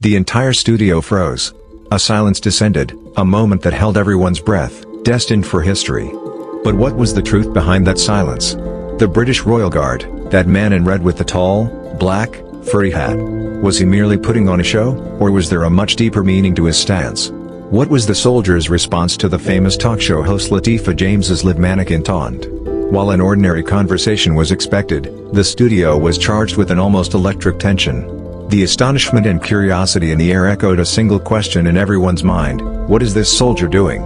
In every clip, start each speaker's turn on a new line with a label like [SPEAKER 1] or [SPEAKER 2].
[SPEAKER 1] The entire studio froze. A silence descended, a moment that held everyone's breath, destined for history. But what was the truth behind that silence? The British Royal Guard, that man in red with the tall, black, furry hat. Was he merely putting on a show, or was there a much deeper meaning to his stance? What was the soldiers' response to the famous talk show host Latifah James's live Mannequin taunt? While an ordinary conversation was expected, the studio was charged with an almost electric tension. The astonishment and curiosity in the air echoed a single question in everyone's mind: what is this soldier doing?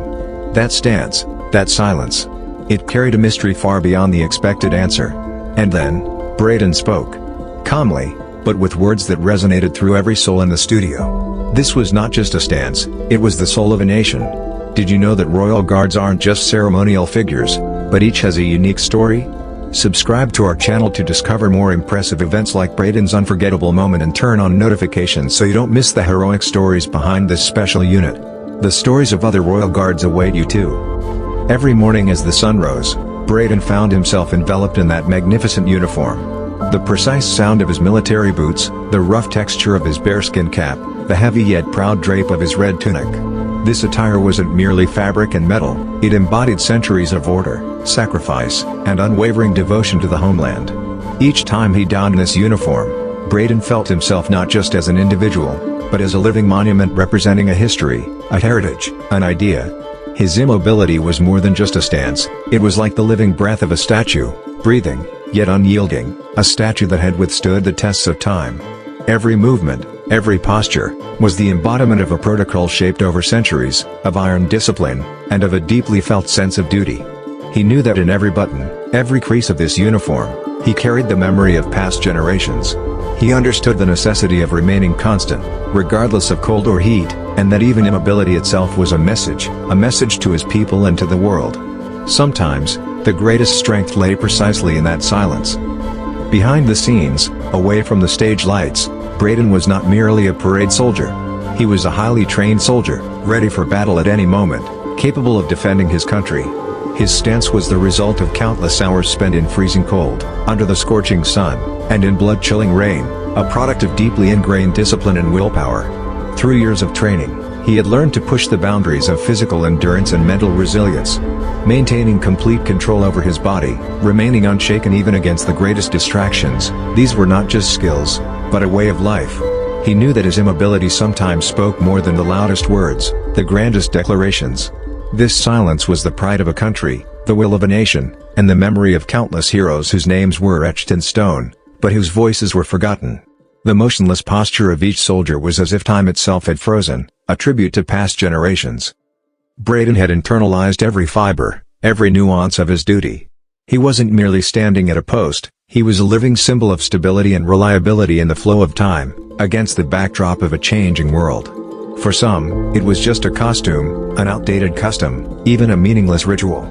[SPEAKER 1] That stance, that silence. It carried a mystery far beyond the expected answer. And then, Brayden spoke. Calmly, but with words that resonated through every soul in the studio. This was not just a stance, it was the soul of a nation. Did you know that Royal Guards aren't just ceremonial figures, but each has a unique story? Subscribe to our channel to discover more impressive events like Brayden's unforgettable moment, and turn on notifications so you don't miss the heroic stories behind this special unit. The stories of other Royal Guards await you too. Every morning as the sun rose, Brayden found himself enveloped in that magnificent uniform. The precise sound of his military boots, the rough texture of his bearskin cap, the heavy yet proud drape of his red tunic. This attire wasn't merely fabric and metal, it embodied centuries of order, sacrifice, and unwavering devotion to the homeland. Each time he donned this uniform, Brayden felt himself not just as an individual, but as a living monument representing a history, a heritage, an idea. His immobility was more than just a stance, it was like the living breath of a statue, breathing, yet unyielding, a statue that had withstood the tests of time. Every movement, every posture, was the embodiment of a protocol shaped over centuries, of iron discipline, and of a deeply felt sense of duty. He knew that in every button, every crease of this uniform, he carried the memory of past generations. He understood the necessity of remaining constant, regardless of cold or heat, and that even immobility itself was a message to his people and to the world. Sometimes, the greatest strength lay precisely in that silence. Behind the scenes, away from the stage lights, Brayden was not merely a parade soldier. He was a highly trained soldier, ready for battle at any moment, capable of defending his country. His stance was the result of countless hours spent in freezing cold, under the scorching sun, and in blood-chilling rain, a product of deeply ingrained discipline and willpower. Through years of training, he had learned to push the boundaries of physical endurance and mental resilience, maintaining complete control over his body, remaining unshaken even against the greatest distractions. These were not just skills, but a way of life. He knew that his immobility sometimes spoke more than the loudest words, the grandest declarations. This silence was the pride of a country, the will of a nation, and the memory of countless heroes whose names were etched in stone, but whose voices were forgotten. The motionless posture of each soldier was as if time itself had frozen, a tribute to past generations. Brayden had internalized every fiber, every nuance of his duty. He wasn't merely standing at a post, he was a living symbol of stability and reliability in the flow of time, against the backdrop of a changing world. For some, it was just a costume, an outdated custom, even a meaningless ritual.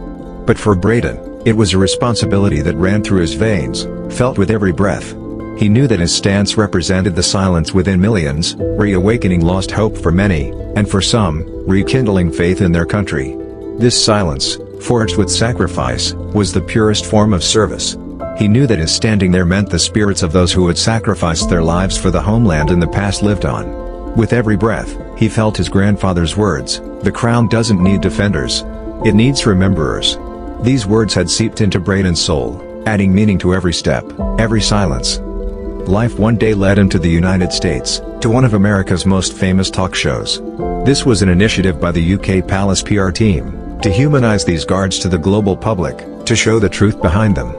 [SPEAKER 1] But for Brayden, it was a responsibility that ran through his veins, felt with every breath. He knew that his stance represented the silence within millions, reawakening lost hope for many, and for some, rekindling faith in their country. This silence, forged with sacrifice, was the purest form of service. He knew that his standing there meant the spirits of those who had sacrificed their lives for the homeland in the past lived on. With every breath, he felt his grandfather's words: "The crown doesn't need defenders. It needs rememberers." These words had seeped into Brayden's soul, adding meaning to every step, every silence. Life one day led him to the United States, to one of America's most famous talk shows. This was an initiative by the UK Palace PR team, to humanize these guards to the global public, to show the truth behind them.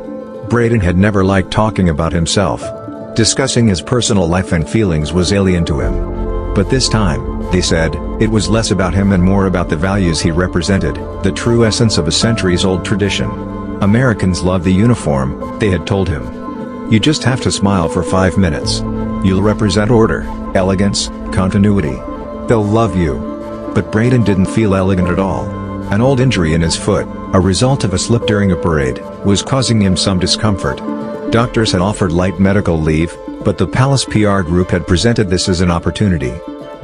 [SPEAKER 1] Brayden had never liked talking about himself. Discussing his personal life and feelings was alien to him. But this time, they said, it was less about him and more about the values he represented, the true essence of a centuries-old tradition. Americans love the uniform, they had told him. You just have to smile for 5 minutes. You'll represent order, elegance, continuity. They'll love you. But Brayden didn't feel elegant at all. An old injury in his foot, a result of a slip during a parade, was causing him some discomfort. Doctors had offered light medical leave, but the Palace PR group had presented this as an opportunity.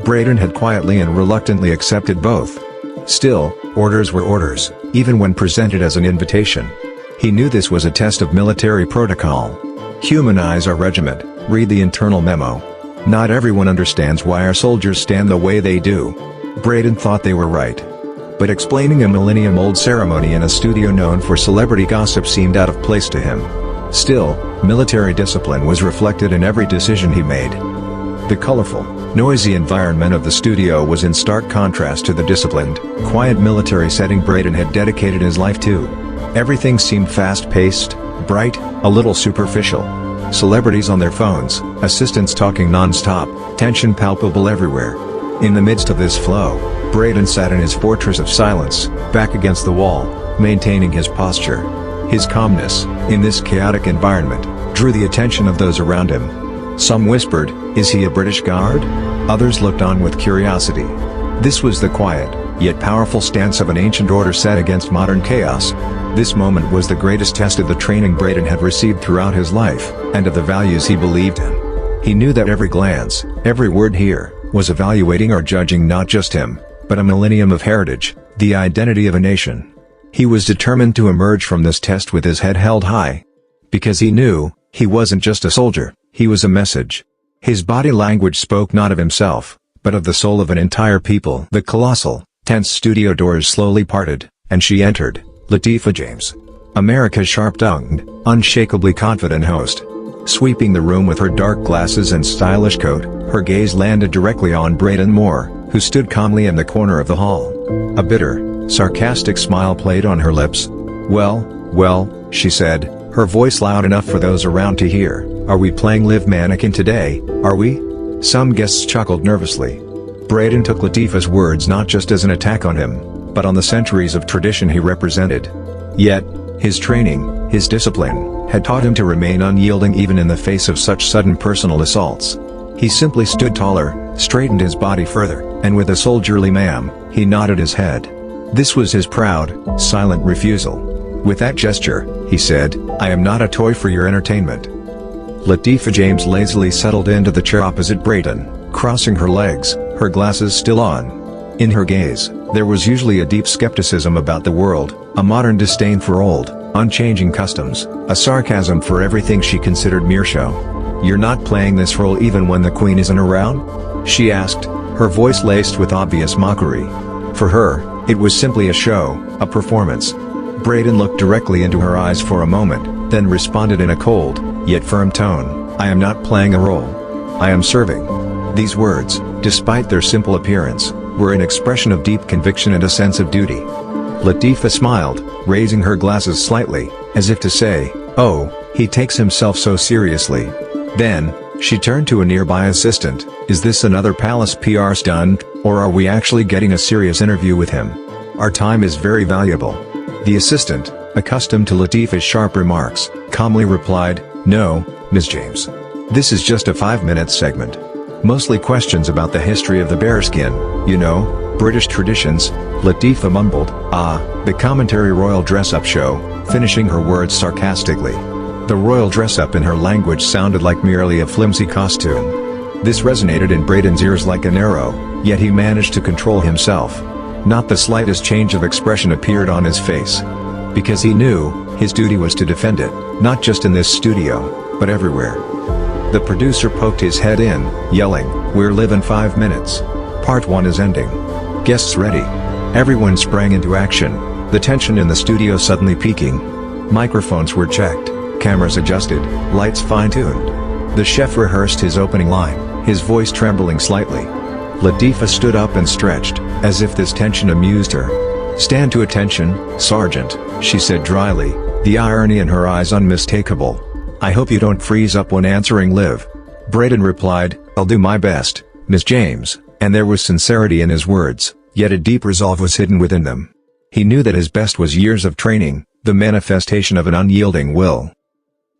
[SPEAKER 1] Brayden had quietly and reluctantly accepted both. Still, orders were orders, even when presented as an invitation. He knew this was a test of military protocol. Humanize our regiment, read the internal memo. Not everyone understands why our soldiers stand the way they do. Brayden thought they were right. But explaining a millennium-old ceremony in a studio known for celebrity gossip seemed out of place to him. Still, military discipline was reflected in every decision he made. The colorful, noisy environment of the studio was in stark contrast to the disciplined, quiet military setting Brayden had dedicated his life to. Everything seemed fast-paced, bright, a little superficial. Celebrities on their phones, assistants talking non-stop, tension palpable everywhere. In the midst of this flow, Brayden sat in his fortress of silence, back against the wall, maintaining his posture. His calmness, in this chaotic environment, drew the attention of those around him. Some whispered, "Is he a British Guard?" Others looked on with curiosity. This was the quiet, yet powerful stance of an ancient order set against modern chaos. This moment was the greatest test of the training Brayden had received throughout his life, and of the values he believed in. He knew that every glance, every word here, was evaluating or judging not just him, but a millennium of heritage, the identity of a nation. He was determined to emerge from this test with his head held high. Because he knew, he wasn't just a soldier, he was a message. His body language spoke not of himself, but of the soul of an entire people. The colossal, tense studio doors slowly parted, and she entered, Latifah James. America's sharp-tongued, unshakably confident host. Sweeping the room with her dark glasses and stylish coat, her gaze landed directly on Brayden Moore, who stood calmly in the corner of the hall. A bitter, sarcastic smile played on her lips. Well, she said, her voice loud enough for those around to hear, "Are we playing Live Mannequin today, are we?" Some guests chuckled nervously. Brayden took Latifah's words not just as an attack on him, but on the centuries of tradition he represented. Yet, his training, his discipline, had taught him to remain unyielding even in the face of such sudden personal assaults. He simply stood taller, straightened his body further, and with a soldierly "ma'am," he nodded his head. This was his proud, silent refusal. With that gesture, he said, "I am not a toy for your entertainment." Latifah James lazily settled into the chair opposite Brayden, crossing her legs, her glasses still on. In her gaze, there was usually a deep skepticism about the world, a modern disdain for old, unchanging customs, a sarcasm for everything she considered mere show. "You're not playing this role even when the Queen isn't around?" she asked, her voice laced with obvious mockery. For her, it was simply a show, a performance. Brayden looked directly into her eyes for a moment, then responded in a cold, yet firm tone, "I am not playing a role. I am serving." These words, despite their simple appearance, were an expression of deep conviction and a sense of duty. Latifah smiled, raising her glasses slightly, as if to say, "Oh, he takes himself so seriously." Then, she turned to a nearby assistant, "Is this another palace PR stunt, or are we actually getting a serious interview with him? Our time is very valuable." The assistant, accustomed to Latifah's sharp remarks, calmly replied, "No, Ms. James. This is just a 5-minute segment. Mostly questions about the history of the bearskin, you know, British traditions." Latifah mumbled, "Ah, the commentary royal dress-up show," finishing her words sarcastically. The royal dress-up in her language sounded like merely a flimsy costume. This resonated in Brayden's ears like an arrow, yet he managed to control himself. Not the slightest change of expression appeared on his face. Because he knew, his duty was to defend it, not just in this studio, but everywhere. The producer poked his head in, yelling, "We're live in 5 minutes. Part 1 is ending. Guests ready." Everyone sprang into action, the tension in the studio suddenly peaking. Microphones were checked, cameras adjusted, lights fine-tuned. The chef rehearsed his opening line, his voice trembling slightly. Latifah stood up and stretched, as if this tension amused her. "Stand to attention, Sergeant," she said dryly, the irony in her eyes unmistakable. "I hope you don't freeze up when answering Liv." Brayden replied, "I'll do my best, Miss James," and there was sincerity in his words, yet a deep resolve was hidden within them. He knew that his best was years of training, the manifestation of an unyielding will.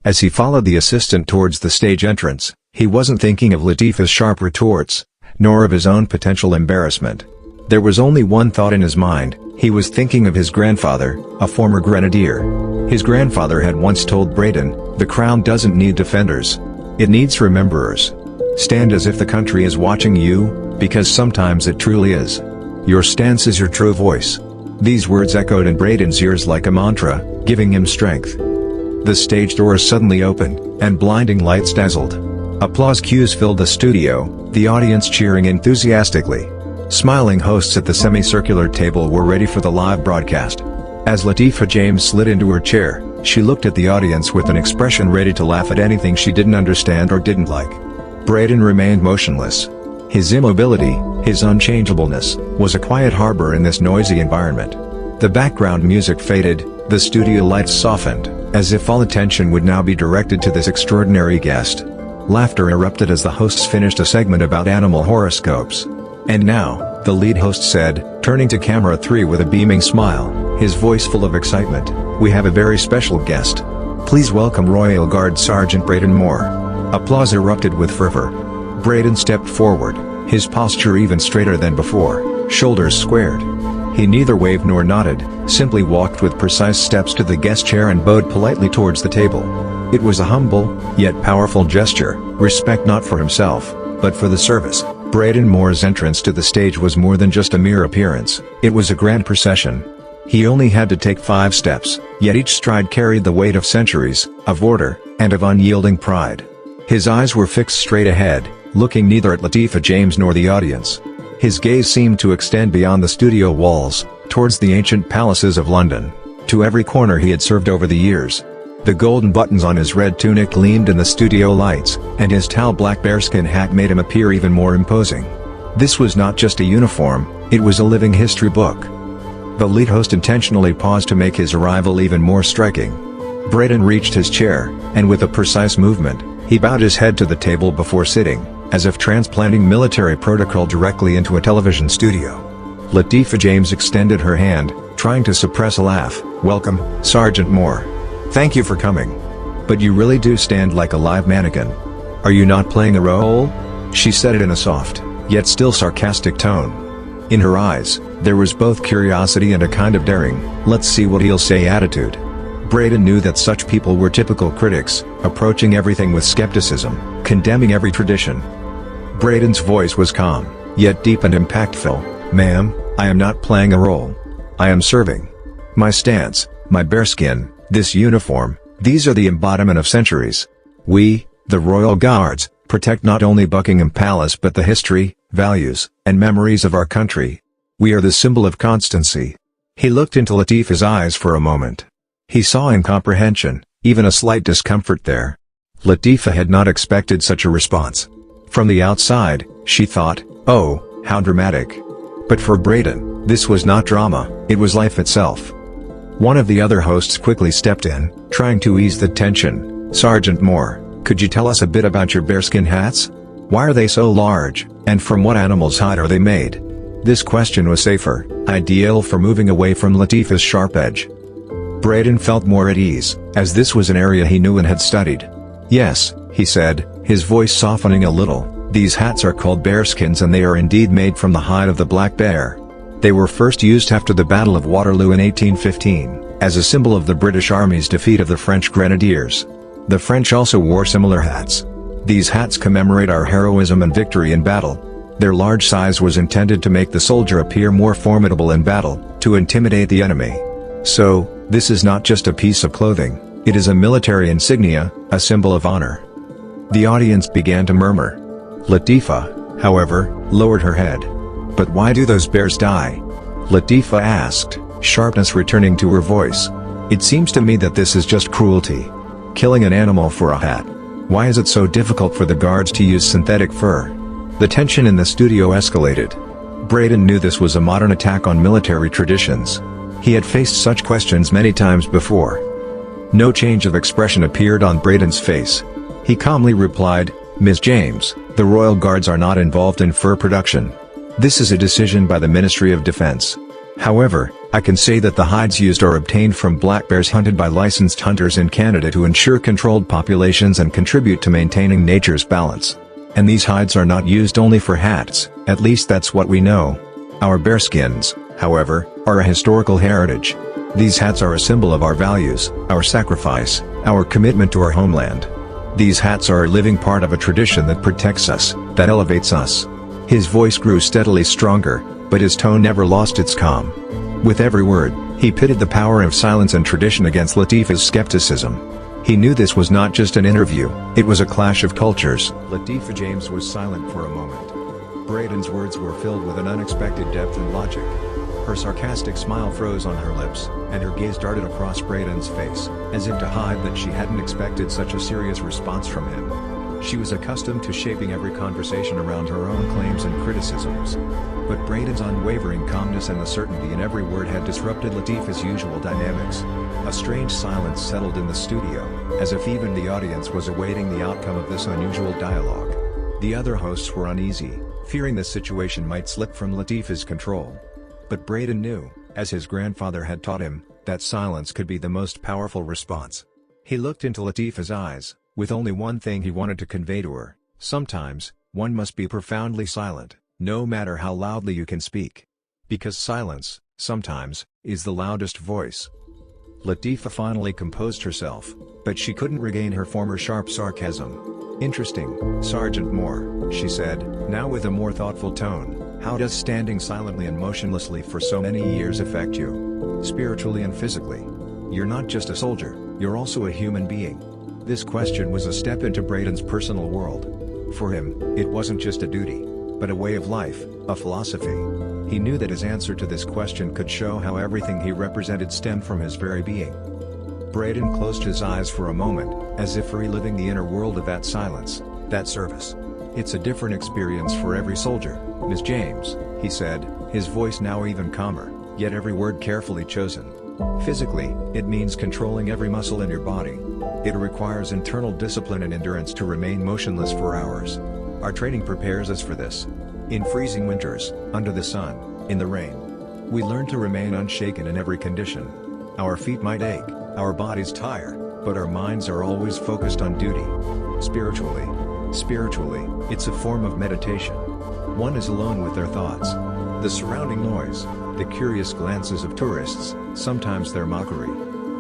[SPEAKER 1] As he followed the assistant towards the stage entrance, he wasn't thinking of Latifah's sharp retorts, nor of his own potential embarrassment. There was only one thought in his mind, he was thinking of his grandfather, a former grenadier. His grandfather had once told Brayden, "The crown doesn't need defenders. It needs rememberers. Stand as if the country is watching you, because sometimes it truly is. Your stance is your true voice." These words echoed in Brayden's ears like a mantra, giving him strength. The stage doors suddenly opened, and blinding lights dazzled. Applause cues filled the studio, the audience cheering enthusiastically. Smiling hosts at the semicircular table were ready for the live broadcast. As Latifah James slid into her chair, she looked at the audience with an expression ready to laugh at anything she didn't understand or didn't like. Brayden remained motionless. His immobility, his unchangeableness, was a quiet harbor in this noisy environment. The background music faded, the studio lights softened, as if all attention would now be directed to this extraordinary guest. Laughter erupted as the hosts finished a segment about animal horoscopes. "And now," the lead host said, turning to camera 3 with a beaming smile, his voice full of excitement, "we have a very special guest. Please welcome Royal Guard Sergeant Brayden Moore." Applause erupted with fervor. Brayden stepped forward, his posture even straighter than before, shoulders squared. He neither waved nor nodded, simply walked with precise steps to the guest chair and bowed politely towards the table. It was a humble, yet powerful gesture, respect not for himself, but for the service. Brayden Moore's entrance to the stage was more than just a mere appearance, it was a grand procession. He only had to take 5 steps, yet each stride carried the weight of centuries, of order, and of unyielding pride. His eyes were fixed straight ahead, looking neither at Latifah James nor the audience. His gaze seemed to extend beyond the studio walls, towards the ancient palaces of London, to every corner he had served over the years. The golden buttons on his red tunic gleamed in the studio lights, and his tall black bearskin hat made him appear even more imposing. This was not just a uniform, it was a living history book. The lead host intentionally paused to make his arrival even more striking. Brayden reached his chair, and with a precise movement, he bowed his head to the table before sitting, as if transplanting military protocol directly into a television studio. Latifah James extended her hand, trying to suppress a laugh. "Welcome, Sergeant Moore. Thank you for coming. But you really do stand like a live mannequin. Are you not playing a role?" She said it in a soft, yet still sarcastic tone. In her eyes, there was both curiosity and a kind of daring, "let's see what he'll say" attitude. Brayden knew that such people were typical critics, approaching everything with skepticism, condemning every tradition. Brayden's voice was calm, yet deep and impactful. "Ma'am, I am not playing a role. I am serving. My stance, my bearskin, this uniform, these are the embodiment of centuries. We, the Royal Guards, protect not only Buckingham Palace but the history, values, and memories of our country. We are the symbol of constancy." He looked into Latifah's eyes for a moment. He saw incomprehension, even a slight discomfort there. Latifah had not expected such a response. From the outside, she thought, "Oh, how dramatic." But for Brayden, this was not drama, it was life itself. One of the other hosts quickly stepped in, trying to ease the tension. "Sergeant Moore, could you tell us a bit about your bearskin hats? Why are they so large, and from what animal's hide are they made?" This question was safer, ideal for moving away from Latifah's sharp edge. Brayden felt more at ease, as this was an area he knew and had studied. "Yes," he said, his voice softening a little, "these hats are called bearskins and they are indeed made from the hide of the black bear. They were first used after the Battle of Waterloo in 1815, as a symbol of the British Army's defeat of the French Grenadiers. The French also wore similar hats. These hats commemorate our heroism and victory in battle. Their large size was intended to make the soldier appear more formidable in battle, to intimidate the enemy. So, this is not just a piece of clothing, it is a military insignia, a symbol of honor." The audience began to murmur. Latifah, however, lowered her head. "But why do those bears die?" Latifah asked, sharpness returning to her voice. "It seems to me that this is just cruelty. Killing an animal for a hat. Why is it so difficult for the guards to use synthetic fur?" The tension in the studio escalated. Brayden knew this was a modern attack on military traditions. He had faced such questions many times before. No change of expression appeared on Brayden's face. He calmly replied, "Ms. James, the Royal Guards are not involved in fur production. This is a decision by the Ministry of Defense. However, I can say that the hides used are obtained from black bears hunted by licensed hunters in Canada to ensure controlled populations and contribute to maintaining nature's balance. And these hides are not used only for hats, at least that's what we know. Our bearskins, however, are a historical heritage. These hats are a symbol of our values, our sacrifice, our commitment to our homeland. These hats are a living part of a tradition that protects us, that elevates us." His voice grew steadily stronger, but his tone never lost its calm. With every word, he pitted the power of silence and tradition against Latifah's skepticism. He knew this was not just an interview, it was a clash of cultures. Latifah James was silent for a moment. Brayden's words were filled with an unexpected depth and logic. Her sarcastic smile froze on her lips, and her gaze darted across Brayden's face, as if to hide that she hadn't expected such a serious response from him. She was accustomed to shaping every conversation around her own claims and criticisms. But Brayden's unwavering calmness and the certainty in every word had disrupted Latifah's usual dynamics. A strange silence settled in the studio, as if even the audience was awaiting the outcome of this unusual dialogue. The other hosts were uneasy, fearing the situation might slip from Latifah's control. But Brayden knew, as his grandfather had taught him, that silence could be the most powerful response. He looked into Latifah's eyes, with only one thing he wanted to convey to her: sometimes, one must be profoundly silent, no matter how loudly you can speak. Because silence, sometimes, is the loudest voice. Latifah finally composed herself, but she couldn't regain her former sharp sarcasm. "Interesting, Sergeant Moore," she said, now with a more thoughtful tone. "How does standing silently and motionlessly for so many years affect you? Spiritually and physically? You're not just a soldier, you're also a human being." This question was a step into Brayden's personal world. For him, it wasn't just a duty, but a way of life, a philosophy. He knew that his answer to this question could show how everything he represented stemmed from his very being. Brayden closed his eyes for a moment, as if reliving the inner world of that silence, that service. "It's a different experience for every soldier, Miss James," he said, his voice now even calmer, yet every word carefully chosen. "Physically, it means controlling every muscle in your body. It requires internal discipline and endurance to remain motionless for hours. Our training prepares us for this. In freezing winters, under the sun, in the rain. We learn to remain unshaken in every condition. Our feet might ache, our bodies tire, but our minds are always focused on duty. Spiritually, it's a form of meditation. One is alone with their thoughts. The surrounding noise, the curious glances of tourists, sometimes their mockery.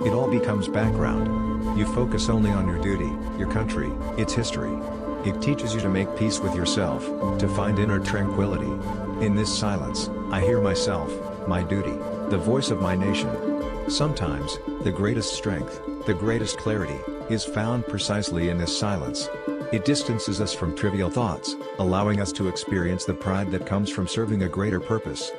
[SPEAKER 1] It all becomes background. You focus only on your duty, your country, its history. It teaches you to make peace with yourself, to find inner tranquility. In this silence, I hear myself, my duty, the voice of my nation. Sometimes, the greatest strength, the greatest clarity, is found precisely in this silence. It distances us from trivial thoughts, allowing us to experience the pride that comes from serving a greater purpose."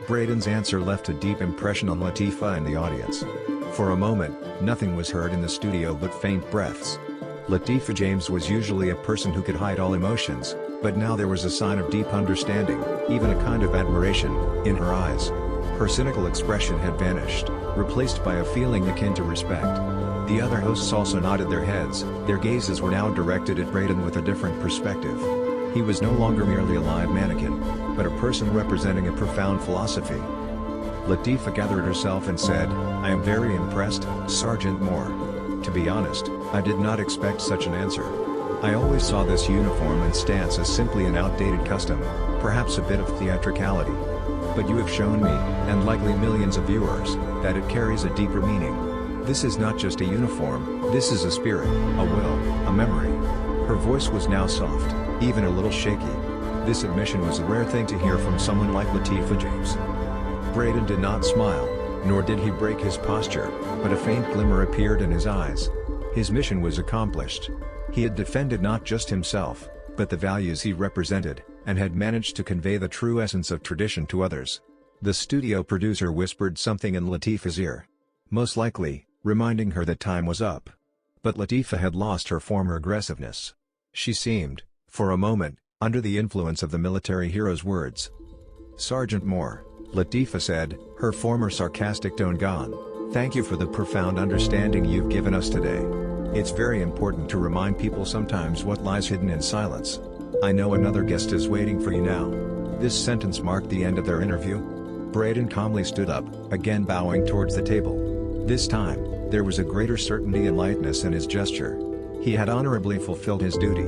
[SPEAKER 1] Brayden's answer left a deep impression on Latifah and the audience. For a moment, nothing was heard in the studio but faint breaths. Latifah James was usually a person who could hide all emotions, but now there was a sign of deep understanding, even a kind of admiration, in her eyes. Her cynical expression had vanished, replaced by a feeling akin to respect. The other hosts also nodded their heads, their gazes were now directed at Brayden with a different perspective. He was no longer merely a live mannequin, but a person representing a profound philosophy. Latifah gathered herself and said, "I am very impressed, Sergeant Moore. To be honest, I did not expect such an answer. I always saw this uniform and stance as simply an outdated custom, perhaps a bit of theatricality. But you have shown me, and likely millions of viewers, that it carries a deeper meaning. This is not just a uniform, this is a spirit, a will, a memory." Her voice was now soft, even a little shaky. This admission was a rare thing to hear from someone like Latifah James. Brayden did not smile, nor did he break his posture, but a faint glimmer appeared in his eyes. His mission was accomplished. He had defended not just himself, but the values he represented, and had managed to convey the true essence of tradition to others. The studio producer whispered something in Latifah's ear. Most likely, reminding her that time was up. But Latifah had lost her former aggressiveness. She seemed, for a moment, under the influence of the military hero's words. "Sergeant Moore," Latifah said, her former sarcastic tone gone, "thank you for the profound understanding you've given us today. It's very important to remind people sometimes what lies hidden in silence. I know another guest is waiting for you now." This sentence marked the end of their interview. Brayden calmly stood up, again bowing towards the table. This time, there was a greater certainty and lightness in his gesture. He had honorably fulfilled his duty.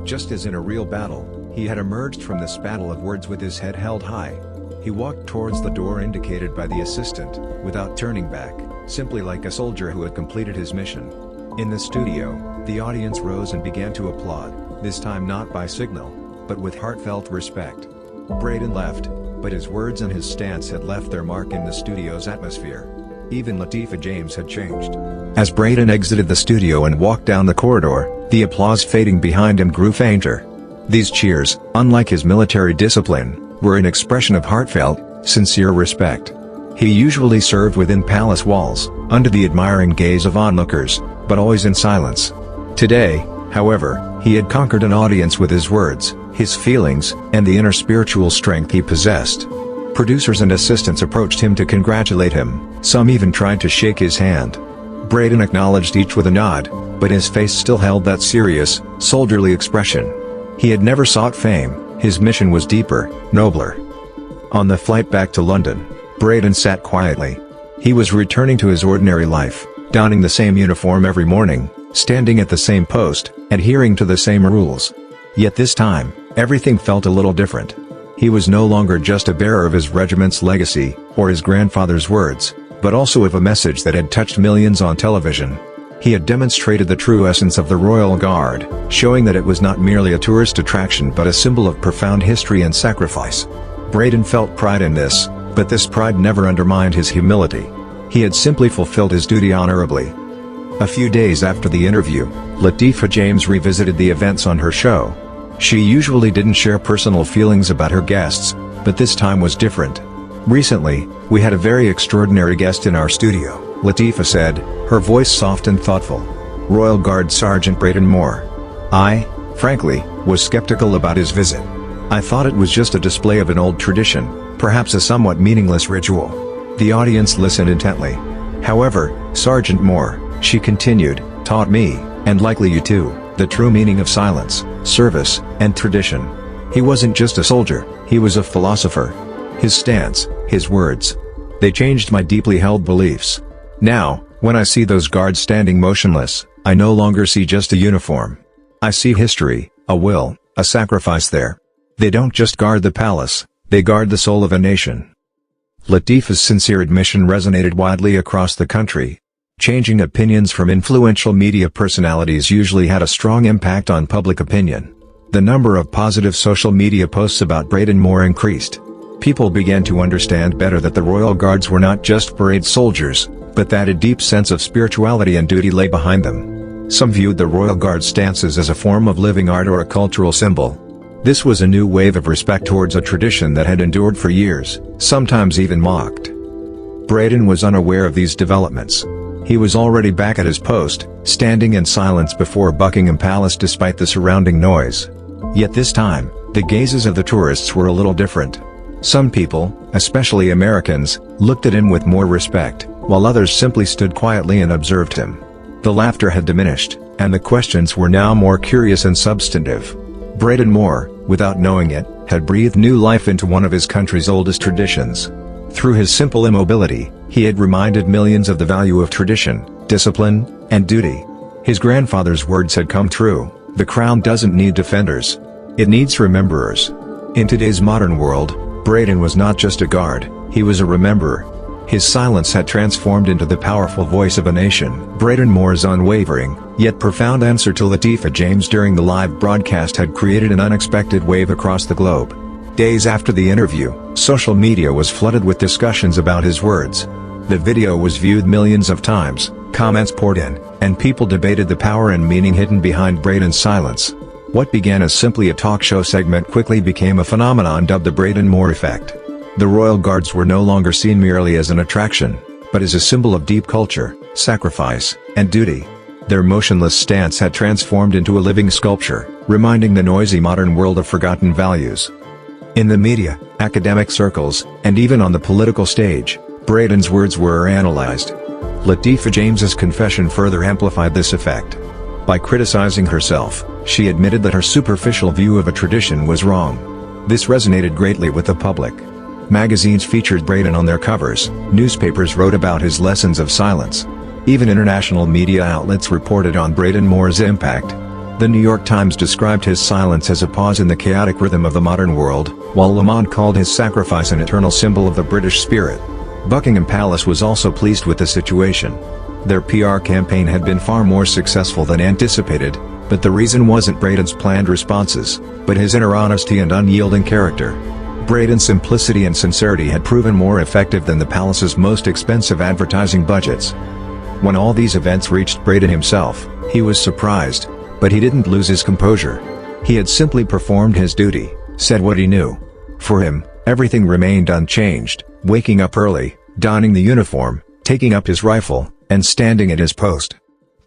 [SPEAKER 1] Just as in a real battle, he had emerged from this battle of words with his head held high. He walked towards the door indicated by the assistant, without turning back, simply like a soldier who had completed his mission. In the studio, the audience rose and began to applaud, this time not by signal, but with heartfelt respect. Brayden left, but his words and his stance had left their mark in the studio's atmosphere. Even Latifah James had changed. As Brayden exited the studio and walked down the corridor, the applause fading behind him grew fainter. These cheers, unlike his military discipline, were an expression of heartfelt, sincere respect. He usually served within palace walls, under the admiring gaze of onlookers, but always in silence. Today, however, he had conquered an audience with his words, his feelings, and the inner spiritual strength he possessed. Producers and assistants approached him to congratulate him, some even tried to shake his hand. Brayden acknowledged each with a nod, but his face still held that serious, soldierly expression. He had never sought fame, his mission was deeper, nobler. On the flight back to London, Brayden sat quietly. He was returning to his ordinary life, donning the same uniform every morning, standing at the same post, adhering to the same rules. Yet this time, everything felt a little different. He was no longer just a bearer of his regiment's legacy, or his grandfather's words, but also of a message that had touched millions on television. He had demonstrated the true essence of the Royal Guard, showing that it was not merely a tourist attraction but a symbol of profound history and sacrifice. Brayden felt pride in this, but this pride never undermined his humility. He had simply fulfilled his duty honorably. A few days after the interview, Latifah James revisited the events on her show. She usually didn't share personal feelings about her guests, but this time was different. "Recently, we had a very extraordinary guest in our studio," Latifah said, her voice soft and thoughtful. "Royal Guard Sergeant Brayden Moore. I, frankly, was skeptical about his visit. I thought it was just a display of an old tradition, perhaps a somewhat meaningless ritual." The audience listened intently. "However, Sergeant Moore," she continued, "taught me, and likely you too, the true meaning of silence, service, and tradition. He wasn't just a soldier, he was a philosopher. His stance, his words, they changed my deeply held beliefs. Now, when I see those guards standing motionless, I no longer see just a uniform. I see history, a will, a sacrifice there. They don't just guard the palace, they guard the soul of a nation." Latifah's sincere admission resonated widely across the country. Changing opinions from influential media personalities usually had a strong impact on public opinion. The number of positive social media posts about Brayden Moore increased. People began to understand better that the Royal Guards were not just parade soldiers, but that a deep sense of spirituality and duty lay behind them. Some viewed the Royal Guard's stances as a form of living art or a cultural symbol. This was a new wave of respect towards a tradition that had endured for years, sometimes even mocked. Brayden was unaware of these developments. He was already back at his post, standing in silence before Buckingham Palace despite the surrounding noise. Yet this time, the gazes of the tourists were a little different. Some people, especially Americans, looked at him with more respect, while others simply stood quietly and observed him. The laughter had diminished, and the questions were now more curious and substantive. Brayden Moore, without knowing it, had breathed new life into one of his country's oldest traditions. Through his simple immobility, he had reminded millions of the value of tradition, discipline, and duty. His grandfather's words had come true: the crown doesn't need defenders. It needs rememberers. In today's modern world, Brayden was not just a guard, he was a rememberer. His silence had transformed into the powerful voice of a nation. Brayden Moore's unwavering, yet profound answer to Latifah James during the live broadcast had created an unexpected wave across the globe. Days after the interview, social media was flooded with discussions about his words. The video was viewed millions of times, comments poured in, and people debated the power and meaning hidden behind Brayden's silence. What began as simply a talk show segment quickly became a phenomenon dubbed the Brayden Moore effect. The Royal Guards were no longer seen merely as an attraction, but as a symbol of deep culture, sacrifice, and duty. Their motionless stance had transformed into a living sculpture, reminding the noisy modern world of forgotten values. In the media, academic circles, and even on the political stage, Brayden's words were analyzed. Latifah James's confession further amplified this effect. By criticizing herself, she admitted that her superficial view of a tradition was wrong. This resonated greatly with the public. Magazines featured Brayden on their covers, newspapers wrote about his lessons of silence. Even international media outlets reported on Brayden Moore's impact. The New York Times described his silence as a pause in the chaotic rhythm of the modern world, while Le Monde called his sacrifice an eternal symbol of the British spirit. Buckingham Palace was also pleased with the situation. Their PR campaign had been far more successful than anticipated, but the reason wasn't Brayden's planned responses, but his inner honesty and unyielding character. Brayden's simplicity and sincerity had proven more effective than the palace's most expensive advertising budgets. When all these events reached Brayden himself, he was surprised, but he didn't lose his composure. He had simply performed his duty, said what he knew. For him, everything remained unchanged, waking up early, donning the uniform, taking up his rifle, and standing at his post.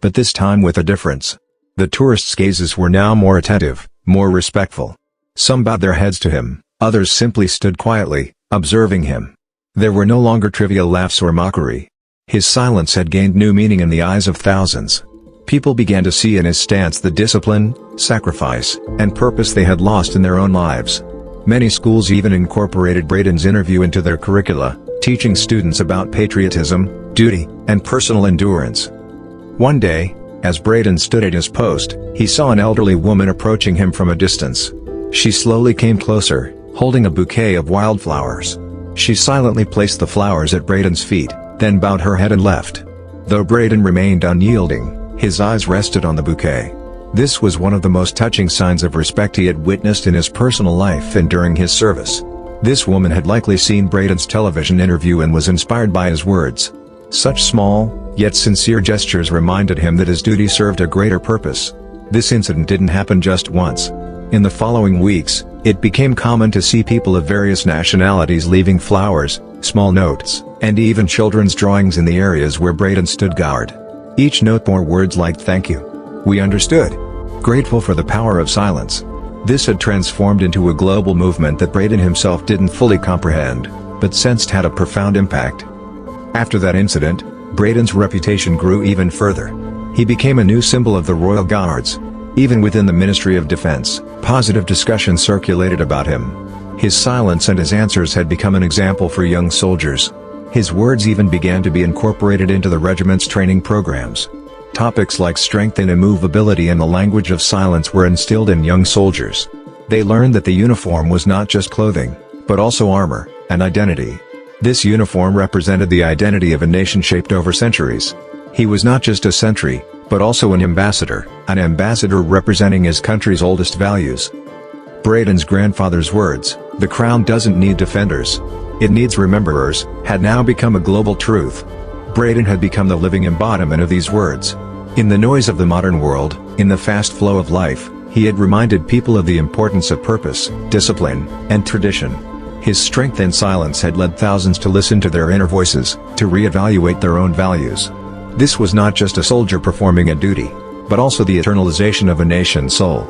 [SPEAKER 1] But this time with a difference. The tourists' gazes were now more attentive, more respectful. Some bowed their heads to him, others simply stood quietly, observing him. There were no longer trivial laughs or mockery. His silence had gained new meaning in the eyes of thousands. People began to see in his stance the discipline, sacrifice, and purpose they had lost in their own lives. Many schools even incorporated Brayden's interview into their curricula, teaching students about patriotism, duty, and personal endurance. One day, as Brayden stood at his post, he saw an elderly woman approaching him from a distance. She slowly came closer, holding a bouquet of wildflowers. She silently placed the flowers at Brayden's feet, then bowed her head and left. Though Brayden remained unyielding, his eyes rested on the bouquet. This was one of the most touching signs of respect he had witnessed in his personal life and during his service. This woman had likely seen Brayden's television interview and was inspired by his words. Such small, yet sincere gestures reminded him that his duty served a greater purpose. This incident didn't happen just once. In the following weeks, it became common to see people of various nationalities leaving flowers, small notes, and even children's drawings in the areas where Brayden stood guard. Each note bore words like "Thank you. We understood. Grateful for the power of silence." This had transformed into a global movement that Brayden himself didn't fully comprehend, but sensed had a profound impact. After that incident, Brayden's reputation grew even further. He became a new symbol of the Royal Guards. Even within the Ministry of Defense, positive discussion circulated about him. His silence and his answers had become an example for young soldiers. His words even began to be incorporated into the regiment's training programs. Topics like strength and immovability and the language of silence were instilled in young soldiers. They learned that the uniform was not just clothing, but also armor, and identity. This uniform represented the identity of a nation shaped over centuries. He was not just a sentry, but also an ambassador representing his country's oldest values. Brayden's grandfather's words, "The crown doesn't need defenders. It needs rememberers," had now become a global truth. Brayden had become the living embodiment of these words. In the noise of the modern world, in the fast flow of life, he had reminded people of the importance of purpose, discipline, and tradition. His strength and silence had led thousands to listen to their inner voices, to reevaluate their own values. This was not just a soldier performing a duty, but also the eternalization of a nation's soul.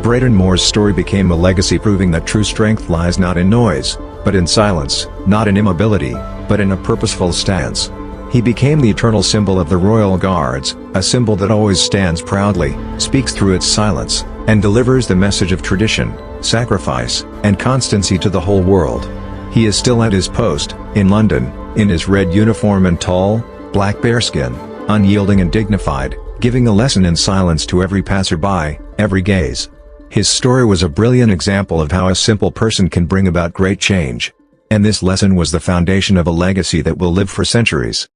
[SPEAKER 1] Brayden Moore's story became a legacy proving that true strength lies not in noise, but in silence, not in immobility, but in a purposeful stance. He became the eternal symbol of the Royal Guards, a symbol that always stands proudly, speaks through its silence, and delivers the message of tradition, sacrifice, and constancy to the whole world. He is still at his post, in London, in his red uniform and tall, black bearskin, unyielding and dignified, giving a lesson in silence to every passerby, every gaze. His story was a brilliant example of how a simple person can bring about great change. And this lesson was the foundation of a legacy that will live for centuries.